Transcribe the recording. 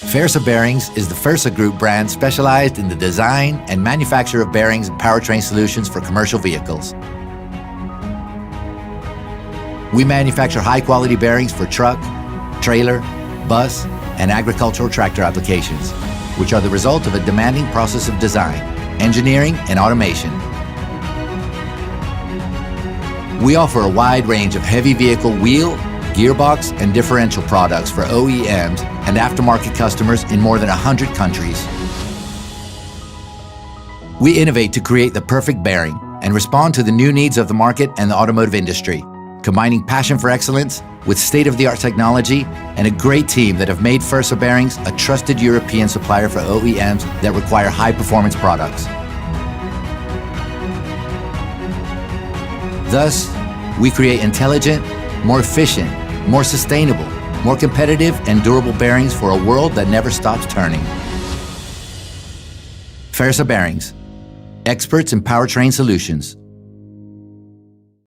Fersa Bearings is the Fersa Group brand specialized in the design and manufacture of bearings and powertrain solutions for commercial vehicles. We manufacture high-quality bearings for truck, trailer, bus, and agricultural tractor applications, which are the result of a demanding process of design, engineering, and automation. We offer a wide range of heavy vehicle wheel, gearbox, and differential products for OEMs and aftermarket customers in more than 100 countries. We innovate to create the perfect bearing and respond to the new needs of the market and the automotive industry, combining passion for excellence with state-of-the-art technology and a great team that have made Fersa Bearings a trusted European supplier for OEMs that require high-performance products. Thus, we create intelligent, more efficient, more sustainable, more competitive and durable bearings for a world that never stops turning. Fersa Bearings, experts in powertrain solutions.